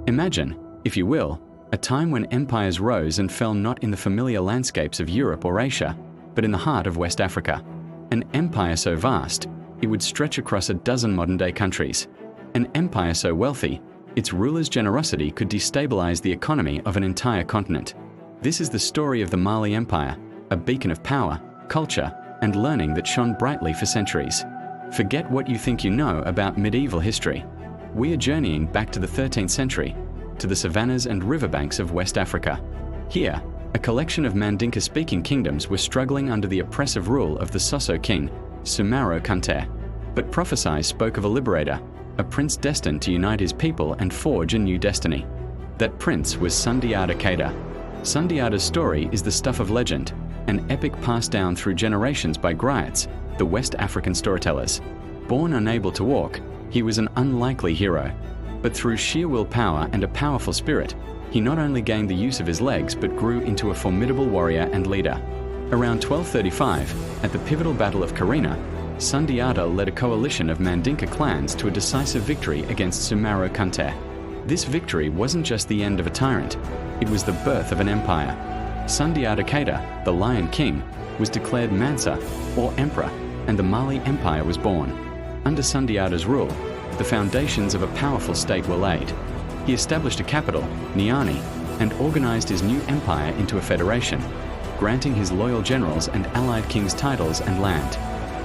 Imagine, if you will, a time when empires rose and fell not in the familiar landscapes of Europe or Asia, but in the heart of West Africa. An empire so vast, it would stretch across a dozen modern-day countries. An empire so wealthy, its rulers' generosity could destabilize the economy of an entire continent. This is the story of the Mali Empire, a beacon of power, culture, and learning that shone brightly for centuries. Forget what you think you know about medieval history. We are journeying back to the 13th century, to the savannas and riverbanks of West Africa. Here, a collection of Mandinka-speaking kingdoms were struggling under the oppressive rule of the Soso king, Sumaro Kante. But prophecy spoke of a liberator, a prince destined to unite his people and forge a new destiny. That prince was Sundiata Keita. Sundiata's story is the stuff of legend, an epic passed down through generations by griots, the West African storytellers. Born unable to walk, he was an unlikely hero. But through sheer willpower and a powerful spirit, he not only gained the use of his legs but grew into a formidable warrior and leader. Around 1235, at the pivotal Battle of Kirina, Sundiata led a coalition of Mandinka clans to a decisive victory against Sumaro Kante. This victory wasn't just the end of a tyrant, it was the birth of an empire. Sundiata Keita, the Lion King, was declared Mansa, or Emperor, and the Mali Empire was born. Under Sundiata's rule, the foundations of a powerful state were laid. He established a capital, Niani, and organized his new empire into a federation, granting his loyal generals and allied kings titles and land.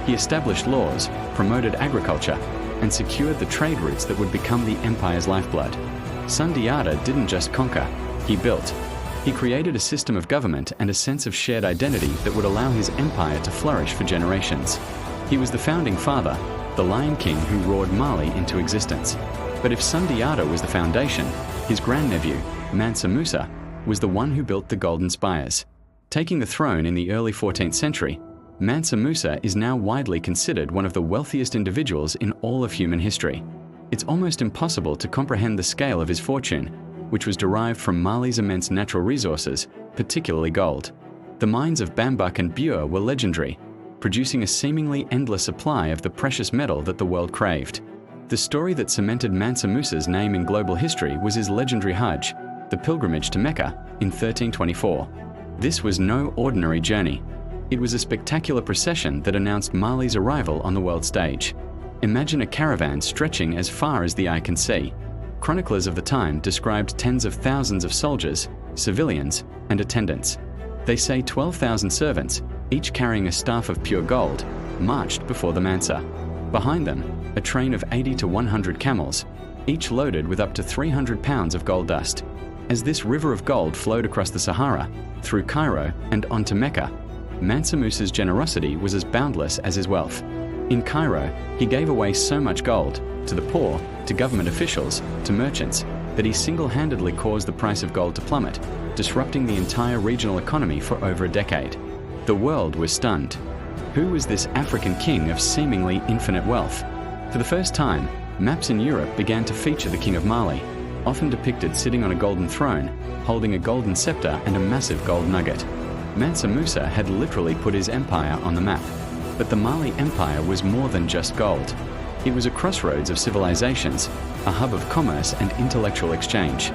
He established laws, promoted agriculture, and secured the trade routes that would become the empire's lifeblood. Sundiata didn't just conquer, he built. He created a system of government and a sense of shared identity that would allow his empire to flourish for generations. He was the founding father, the Lion King who roared Mali into existence. But if Sundiata was the foundation, his grandnephew, Mansa Musa, was the one who built the Golden Spires. Taking the throne in the early 14th century, Mansa Musa is now widely considered one of the wealthiest individuals in all of human history. It's almost impossible to comprehend the scale of his fortune, which was derived from Mali's immense natural resources, particularly gold. The mines of Bambuk and Bure were legendary, producing a seemingly endless supply of the precious metal that the world craved. The story that cemented Mansa Musa's name in global history was his legendary Hajj, the pilgrimage to Mecca, in 1324. This was no ordinary journey. It was a spectacular procession that announced Mali's arrival on the world stage. Imagine a caravan stretching as far as the eye can see. Chroniclers of the time described tens of thousands of soldiers, civilians, and attendants. They say 12,000 servants, each carrying a staff of pure gold, marched before the Mansa. Behind them, a train of 80 to 100 camels, each loaded with up to 300 pounds of gold dust. As this river of gold flowed across the Sahara, through Cairo, and onto Mecca, Mansa Musa's generosity was as boundless as his wealth. In Cairo, he gave away so much gold, to the poor, to government officials, to merchants, that he single-handedly caused the price of gold to plummet, disrupting the entire regional economy for over a decade. The world was stunned. Who was this African king of seemingly infinite wealth? For the first time, maps in Europe began to feature the King of Mali, often depicted sitting on a golden throne, holding a golden scepter and a massive gold nugget. Mansa Musa had literally put his empire on the map. But the Mali Empire was more than just gold. It was a crossroads of civilizations, a hub of commerce and intellectual exchange.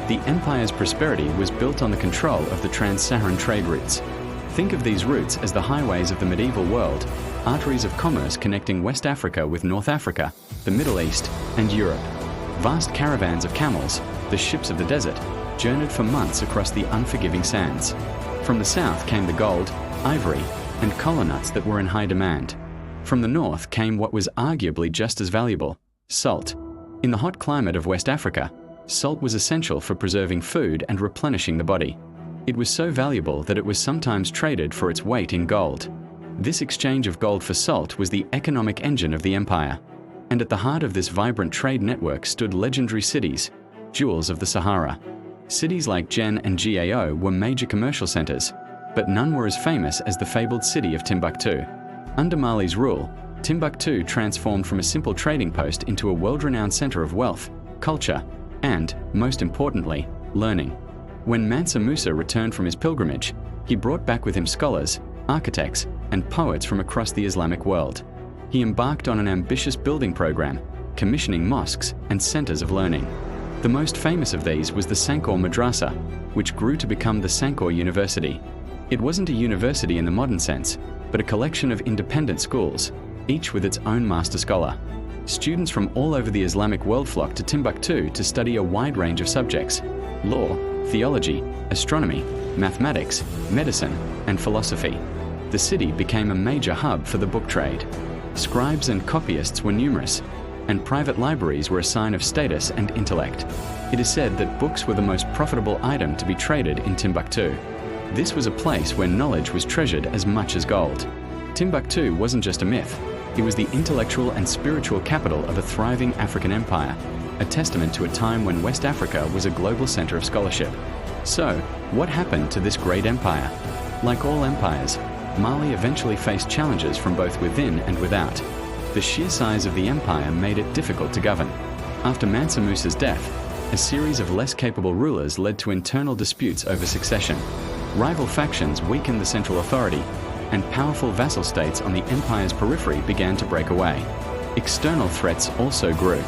The empire's prosperity was built on the control of the trans-Saharan trade routes. Think of these routes as the highways of the medieval world, arteries of commerce connecting West Africa with North Africa, the Middle East, and Europe. Vast caravans of camels, the ships of the desert, journeyed for months across the unforgiving sands. From the south came the gold, ivory, and kola nuts that were in high demand. From the north came what was arguably just as valuable, salt. In the hot climate of West Africa, salt was essential for preserving food and replenishing the body. It was so valuable that it was sometimes traded for its weight in gold. This exchange of gold for salt was the economic engine of the empire. And at the heart of this vibrant trade network stood legendary cities, jewels of the Sahara. Cities like Jen and Gao were major commercial centers, but none were as famous as the fabled city of Timbuktu. Under Mali's rule, Timbuktu transformed from a simple trading post into a world-renowned center of wealth, culture, and, most importantly, learning. When Mansa Musa returned from his pilgrimage, he brought back with him scholars, architects, and poets from across the Islamic world. He embarked on an ambitious building program, commissioning mosques and centers of learning. The most famous of these was the Sankore Madrasa, which grew to become the Sankore University. It wasn't a university in the modern sense, but a collection of independent schools, each with its own master scholar. Students from all over the Islamic world flocked to Timbuktu to study a wide range of subjects: law, theology, astronomy, mathematics, medicine, and philosophy. The city became a major hub for the book trade. Scribes and copyists were numerous, and private libraries were a sign of status and intellect. It is said that books were the most profitable item to be traded in Timbuktu. This was a place where knowledge was treasured as much as gold. Timbuktu wasn't just a myth. It was the intellectual and spiritual capital of a thriving African empire, a testament to a time when West Africa was a global center of scholarship. So, what happened to this great empire? Like all empires, Mali eventually faced challenges from both within and without. The sheer size of the empire made it difficult to govern. After Mansa Musa's death, a series of less capable rulers led to internal disputes over succession. Rival factions weakened the central authority, and powerful vassal states on the empire's periphery began to break away. External threats also grew.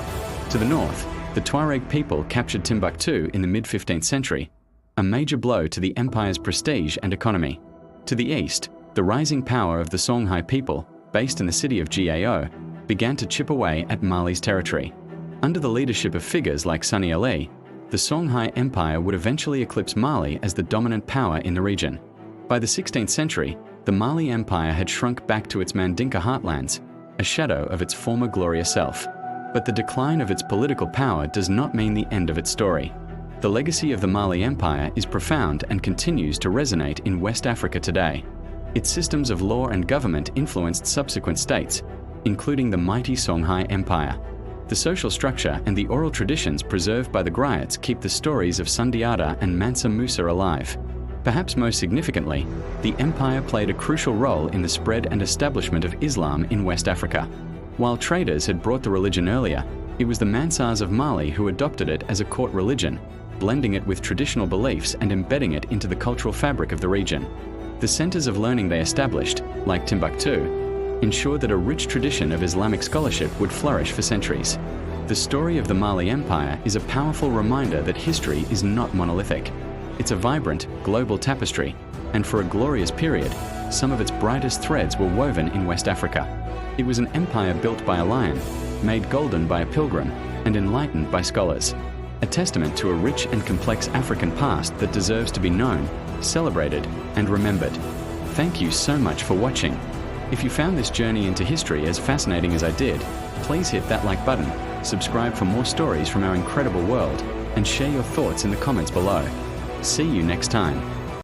To the north, the Tuareg people captured Timbuktu in the mid-15th century, a major blow to the empire's prestige and economy. To the east, the rising power of the Songhai people, based in the city of Gao, began to chip away at Mali's territory. Under the leadership of figures like Sunni Ali, the Songhai Empire would eventually eclipse Mali as the dominant power in the region. By the 16th century, the Mali Empire had shrunk back to its Mandinka heartlands, a shadow of its former glorious self. But the decline of its political power does not mean the end of its story. The legacy of the Mali Empire is profound and continues to resonate in West Africa today. Its systems of law and government influenced subsequent states, including the mighty Songhai Empire. The social structure and the oral traditions preserved by the griots keep the stories of Sundiata and Mansa Musa alive. Perhaps most significantly, the empire played a crucial role in the spread and establishment of Islam in West Africa. While traders had brought the religion earlier, it was the Mansars of Mali who adopted it as a court religion, blending it with traditional beliefs and embedding it into the cultural fabric of the region. The centers of learning they established, like Timbuktu, ensured that a rich tradition of Islamic scholarship would flourish for centuries. The story of the Mali Empire is a powerful reminder that history is not monolithic. It's a vibrant, global tapestry, and for a glorious period, some of its brightest threads were woven in West Africa. It was an empire built by a lion, made golden by a pilgrim, and enlightened by scholars. A testament to a rich and complex African past that deserves to be known, celebrated, and remembered. Thank you so much for watching. If you found this journey into history as fascinating as I did, please hit that like button, subscribe for more stories from our incredible world, and share your thoughts in the comments below. See you next time.